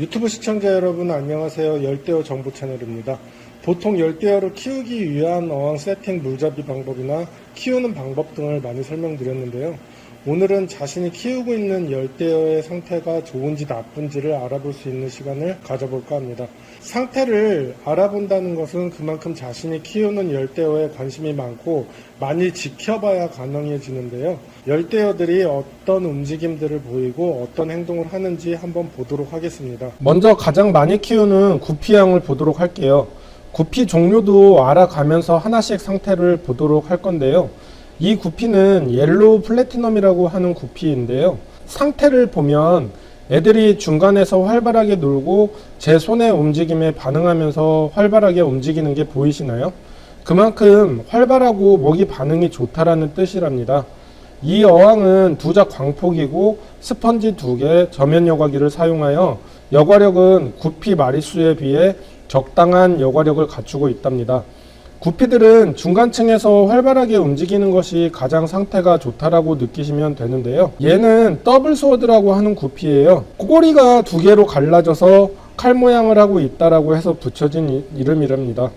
유튜브 시청자 여러분 안녕하세요. 열대어 정보 채널입니다. 보통 열대어를 키우기 위한 어항 세팅 물잡이 방법이나 키우는 방법 등을 많이 설명드렸는데요. 오늘은 자신이 키우고 있는 열대어의 상태가 좋은지 나쁜지를 알아볼 수 있는 시간을 가져볼까 합니다. 상태를 알아본다는 것은 그만큼 자신이 키우는 열대어에 관심이 많고 많이 지켜봐야 가능해지는데요. 열대어들이 어떤 움직임들을 보이고 어떤 행동을 하는지 한번 보도록 하겠습니다. 먼저 가장 많이 키우는 구피양을 보도록 할게요. 구피 종류도 알아가면서 하나씩 상태를 보도록 할 건데요. 이 구피는 옐로우 플래티넘이라고 하는 구피인데요. 상태를 보면 애들이 중간에서 활발하게 놀고 제 손의 움직임에 반응하면서 활발하게 움직이는 게 보이시나요? 그만큼 활발하고 먹이 반응이 좋다라는 뜻이랍니다. 이 어항은 두작 광폭이고 스펀지 2개, 저면 여과기를 사용하여 여과력은 구피 마리수에 비해 적당한 여과력을 갖추고 있답니다. 구피들은 중간층에서 활발하게 움직이는 것이 가장 상태가 좋다라고 느끼시면 되는데요. 얘는 더블 스워드라고 하는 구피예요. 꼬리가 2개로 갈라져서 칼 모양을 하고 있다라고 해서 붙여진 이름이랍니다.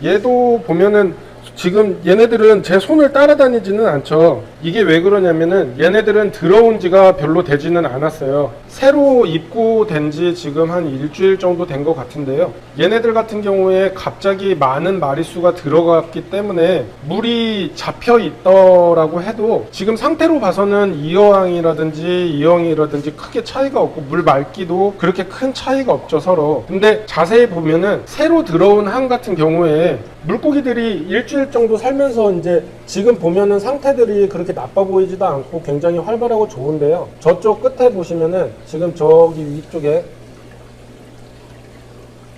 얘도 보면은 지금 얘네들은 제 손을 따라다니지는 않죠. 이게 왜 그러냐면은 얘네들은 들어온 지가 별로 되지는 않았어요. 새로 입고된 지 지금 한 일주일 정도 된 것 같은데요. 얘네들 같은 경우에 갑자기 많은 마리수가 들어갔기 때문에 물이 잡혀 있더라고 해도 지금 상태로 봐서는 이 어항이라든지 이 어항이라든지 크게 차이가 없고 물 맑기도 그렇게 큰 차이가 없죠, 서로. 근데 자세히 보면은 새로 들어온 항 같은 경우에 물고기들이 일주일 정도 살면서 이제 지금 보면은 상태들이 그렇게 나빠 보이지도 않고 굉장히 활발하고 좋은데요. 저쪽 끝에 보시면은 지금 저기 위쪽에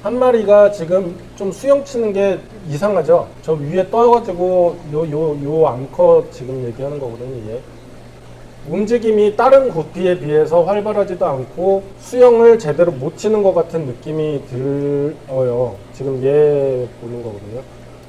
한 마리가 지금 좀 수영 치는 게 이상하죠. 저 위에 떠가지고 요 암컷 지금 얘기하는 거거든요. 얘. 움직임이 다른 구피에 비해서 활발하지도 않고 수영을 제대로 못 치는 것 같은 느낌이 들어요. 지금 얘 보는 거거든요.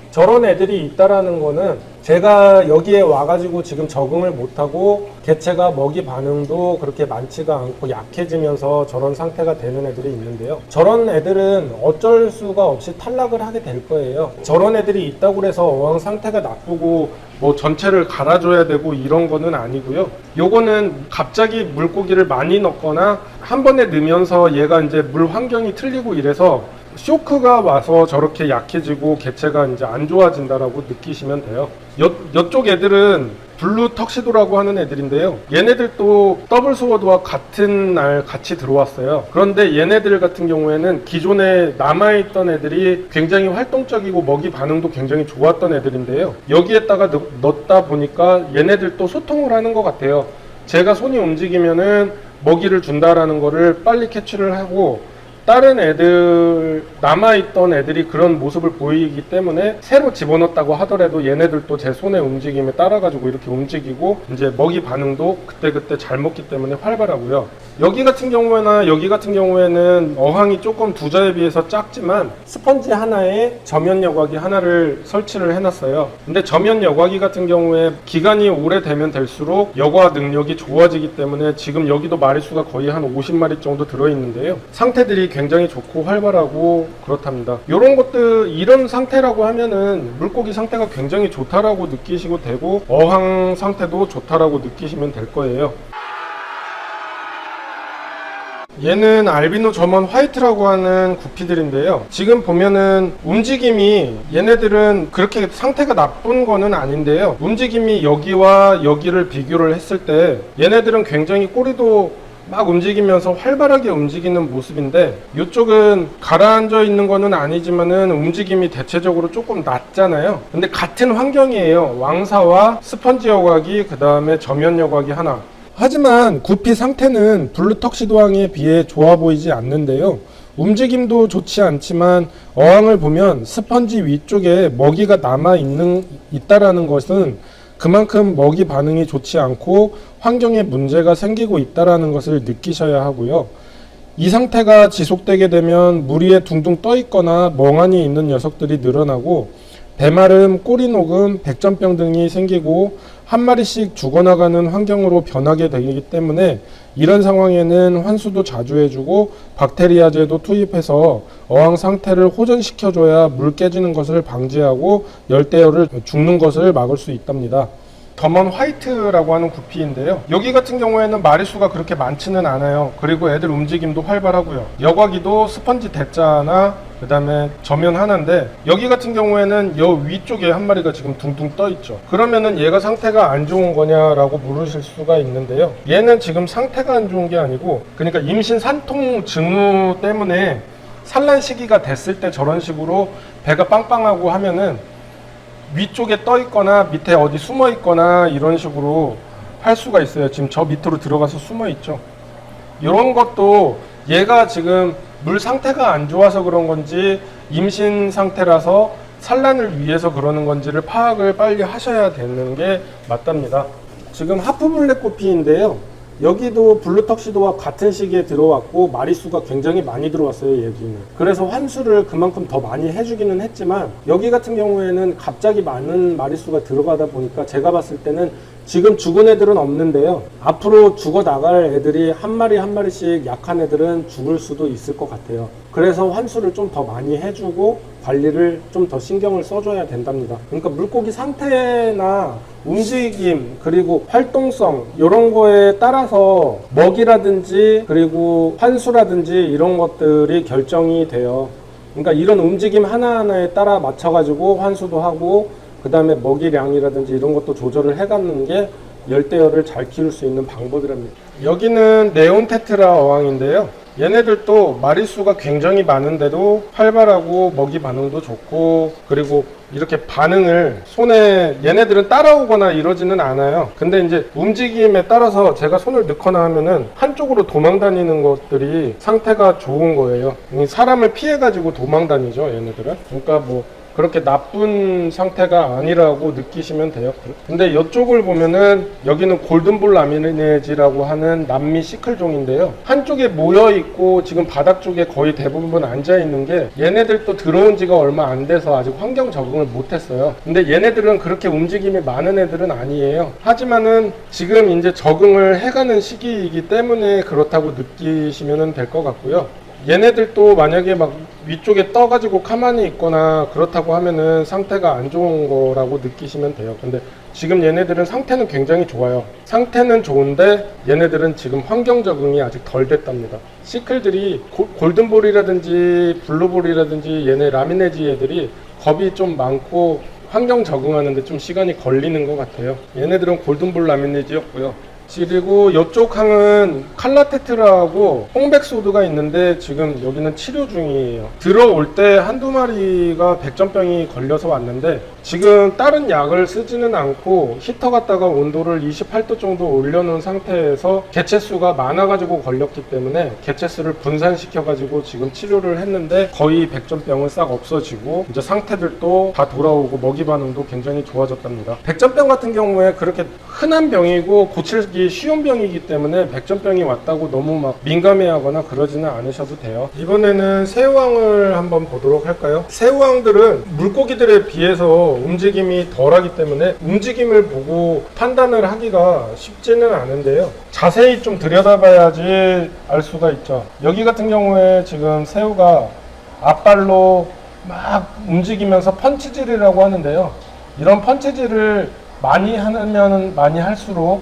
저런 애들이 있다라는 거는 제가 여기에 와가지고 지금 적응을 못하고 개체가 먹이 반응도 그렇게 많지가 않고 약해지면서 저런 상태가 되는 애들이 있는데요. 저런 애들은 어쩔 수가 없이 탈락을 하게 될 거예요. 저런 애들이 있다고 해서 어항 상태가 나쁘고 뭐 전체를 갈아줘야 되고 이런 거는 아니고요. 요거는 갑자기 물고기를 많이 넣거나 한 번에 넣으면서 얘가 이제 물 환경이 틀리고 이래서 쇼크가 와서 저렇게 약해지고 개체가 이제 안 좋아진다라고 느끼시면 돼요. 이쪽 애들은 블루 턱시도라고 하는 애들인데요. 얘네들도 더블 스워드와 같은 날 같이 들어왔어요. 그런데 얘네들 같은 경우에는 기존에 남아있던 애들이 굉장히 활동적이고 먹이 반응도 굉장히 좋았던 애들인데요. 여기에다가 넣다 보니까 얘네들도 소통을 하는 것 같아요. 제가 손이 움직이면은 먹이를 준다라는 거를 빨리 캐치를 하고 다른 애들, 남아있던 애들이 그런 모습을 보이기 때문에 새로 집어넣었다고 하더라도 얘네들도 제 손의 움직임에 따라가지고 이렇게 움직이고 이제 먹이 반응도 그때그때 잘 먹기 때문에 활발하고요. 여기 같은 경우에나 여기 같은 경우에는 어항이 조금 두자에 비해서 작지만 스펀지 하나에 저면 여과기 하나를 설치를 해놨어요. 근데 저면 여과기 같은 경우에 기간이 오래되면 될수록 여과 능력이 좋아지기 때문에 지금 여기도 마리수가 거의 한 50마리 정도 들어있는데요. 상태들이 굉장히 좋고 활발하고 그렇답니다. 이런 것들, 이런 상태라고 하면은 물고기 상태가 굉장히 좋다라고 느끼시고 되고 어항 상태도 좋다라고 느끼시면 될 거예요. 얘는 알비노 점원 화이트라고 하는 구피들인데요. 지금 보면은 움직임이 얘네들은 그렇게 상태가 나쁜 거는 아닌데요. 움직임이 여기와 여기를 비교를 했을 때 얘네들은 굉장히 꼬리도 막 움직이면서 활발하게 움직이는 모습인데 이쪽은 가라앉아 있는 거는 아니지만은 움직임이 대체적으로 조금 낮잖아요. 근데 같은 환경이에요. 왕사와 스펀지 여과기, 그 다음에 저면 여과기 하나. 하지만 구피 상태는 블루 턱시도항에 비해 좋아 보이지 않는데요. 움직임도 좋지 않지만 어항을 보면 스펀지 위쪽에 먹이가 있다라는 것은 그만큼 먹이 반응이 좋지 않고 환경에 문제가 생기고 있다라는 것을 느끼셔야 하고요. 이 상태가 지속되게 되면 물 위에 둥둥 떠 있거나 멍하니 있는 녀석들이 늘어나고 대마름, 꼬리녹음, 백전병 등이 생기고 한 마리씩 죽어나가는 환경으로 변하게 되기 때문에 이런 상황에는 환수도 자주 해주고 박테리아제도 투입해서 어항 상태를 호전시켜줘야 물 깨지는 것을 방지하고 열대어를 죽는 것을 막을 수 있답니다. 더먼 화이트라고 하는 구피인데요. 여기 같은 경우에는 마리수가 그렇게 많지는 않아요. 그리고 애들 움직임도 활발하고요. 여과기도 스펀지 대자나 그 다음에 저면 하나인데, 여기 같은 경우에는 여 위쪽에 한 마리가 지금 둥둥 떠 있죠. 그러면은 얘가 상태가 안 좋은 거냐라고 물으실 수가 있는데요. 얘는 지금 상태가 안 좋은 게 아니고, 그러니까 임신 산통 징후 때문에 산란 시기가 됐을 때 저런 식으로 배가 빵빵하고 하면은 위쪽에 떠 있거나 밑에 어디 숨어 있거나 이런 식으로 할 수가 있어요. 지금 저 밑으로 들어가서 숨어 있죠. 이런 것도 얘가 지금 물 상태가 안 좋아서 그런 건지 임신 상태라서 산란을 위해서 그러는 건지를 파악을 빨리 하셔야 되는 게 맞답니다. 지금 하프블랙 코피인데요. 여기도 블루턱시도와 같은 시기에 들어왔고 마리수가 굉장히 많이 들어왔어요. 여기는. 그래서 환수를 그만큼 더 많이 해주기는 했지만, 여기 같은 경우에는 갑자기 많은 마리수가 들어가다 보니까 제가 봤을 때는 지금 죽은 애들은 없는데요. 앞으로 죽어 나갈 애들이 한 마리 한 마리씩 약한 애들은 죽을 수도 있을 것 같아요. 그래서 환수를 좀 더 많이 해주고 관리를 좀 더 신경을 써줘야 된답니다. 그러니까 물고기 상태나 움직임 그리고 활동성 이런 거에 따라서 먹이라든지 그리고 환수라든지 이런 것들이 결정이 돼요. 그러니까 이런 움직임 하나하나에 따라 맞춰가지고 환수도 하고 그 다음에 먹이량이라든지 이런 것도 조절을 해가는 게 열대어를 잘 키울 수 있는 방법이랍니다. 여기는 네온 테트라 어항인데요. 얘네들도 마리수가 굉장히 많은데도 활발하고 먹이 반응도 좋고, 그리고 이렇게 반응을 손에 얘네들은 따라오거나 이러지는 않아요. 근데 이제 움직임에 따라서 제가 손을 넣거나 하면은 한쪽으로 도망 다니는 것들이 상태가 좋은 거예요. 사람을 피해 가지고 도망 다니죠, 얘네들은. 그러니까 뭐 그렇게 나쁜 상태가 아니라고 느끼시면 돼요. 근데 이쪽을 보면은 여기는 골든볼 라미네지라고 하는 남미 시클종인데요. 한쪽에 모여 있고 지금 바닥 쪽에 거의 대부분 앉아 있는 게, 얘네들도 들어온 지가 얼마 안 돼서 아직 환경 적응을 못 했어요. 근데 얘네들은 그렇게 움직임이 많은 애들은 아니에요. 하지만은 지금 이제 적응을 해가는 시기이기 때문에 그렇다고 느끼시면 될 것 같고요. 얘네들도 만약에 막 위쪽에 떠가지고 가만히 있거나 그렇다고 하면은 상태가 안 좋은 거라고 느끼시면 돼요. 근데 지금 얘네들은 상태는 굉장히 좋아요. 상태는 좋은데 얘네들은 지금 환경 적응이 아직 덜 됐답니다. 시클들이 골든볼이라든지 블루볼이라든지 얘네 라미네지 애들이 겁이 좀 많고 환경 적응하는데 좀 시간이 걸리는 것 같아요. 얘네들은 골든볼 라미네지였고요. 그리고 이쪽 항은 칼라테트라하고 홍백소드가 있는데 지금 여기는 치료 중이에요. 들어올 때 한두 마리가 백전병이 걸려서 왔는데 지금 다른 약을 쓰지는 않고 히터 갖다가 온도를 28도 정도 올려놓은 상태에서 개체수가 많아가지고 걸렸기 때문에 개체수를 분산시켜가지고 지금 치료를 했는데 거의 백전병은 싹 없어지고 이제 상태들도 다 돌아오고 먹이 반응도 굉장히 좋아졌답니다. 백전병 같은 경우에 그렇게 흔한 병이고 고치기 쉬운 병이기 때문에 백전병이 왔다고 너무 막 민감해하거나 그러지는 않으셔도 돼요. 이번에는 새우왕을 한번 보도록 할까요? 새우왕들은 물고기들에 비해서 움직임이 덜하기 때문에 움직임을 보고 판단을 하기가 쉽지는 않은데요. 자세히 좀 들여다봐야지 알 수가 있죠. 여기 같은 경우에 지금 새우가 앞발로 막 움직이면서 펀치질이라고 하는데요. 이런 펀치질을 많이 하면 많이 할수록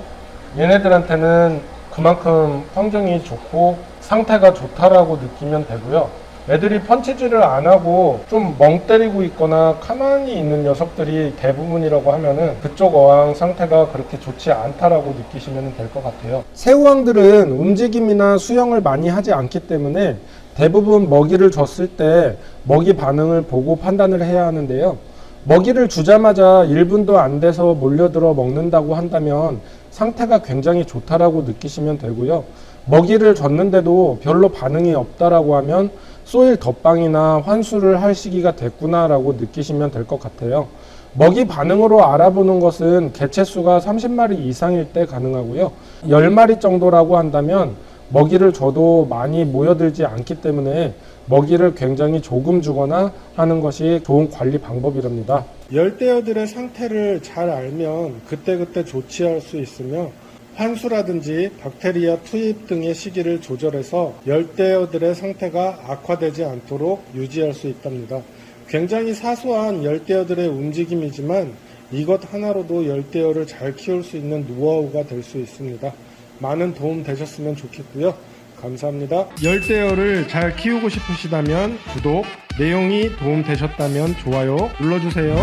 얘네들한테는 그만큼 환경이 좋고 상태가 좋다라고 느끼면 되고요. 애들이 펀치질을 안 하고 좀 멍 때리고 있거나 가만히 있는 녀석들이 대부분이라고 하면은 그쪽 어항 상태가 그렇게 좋지 않다라고 느끼시면 될 것 같아요. 새우왕들은 움직임이나 수영을 많이 하지 않기 때문에 대부분 먹이를 줬을 때 먹이 반응을 보고 판단을 해야 하는데요. 먹이를 주자마자 1분도 안 돼서 몰려들어 먹는다고 한다면 상태가 굉장히 좋다라고 느끼시면 되고요. 먹이를 줬는데도 별로 반응이 없다라고 하면 소일 덧방이나 환수를 할 시기가 됐구나라고 느끼시면 될 것 같아요. 먹이 반응으로 알아보는 것은 개체수가 30마리 이상일 때 가능하고요. 10마리 정도라고 한다면 먹이를 줘도 많이 모여들지 않기 때문에 먹이를 굉장히 조금 주거나 하는 것이 좋은 관리 방법이랍니다. 열대어들의 상태를 잘 알면 그때그때 조치할 수 있으며 환수라든지 박테리아 투입 등의 시기를 조절해서 열대어들의 상태가 악화되지 않도록 유지할 수 있답니다. 굉장히 사소한 열대어들의 움직임이지만 이것 하나로도 열대어를 잘 키울 수 있는 노하우가 될 수 있습니다. 많은 도움 되셨으면 좋겠고요. 감사합니다. 열대어를 잘 키우고 싶으시다면 구독, 내용이 도움 되셨다면 좋아요 눌러주세요.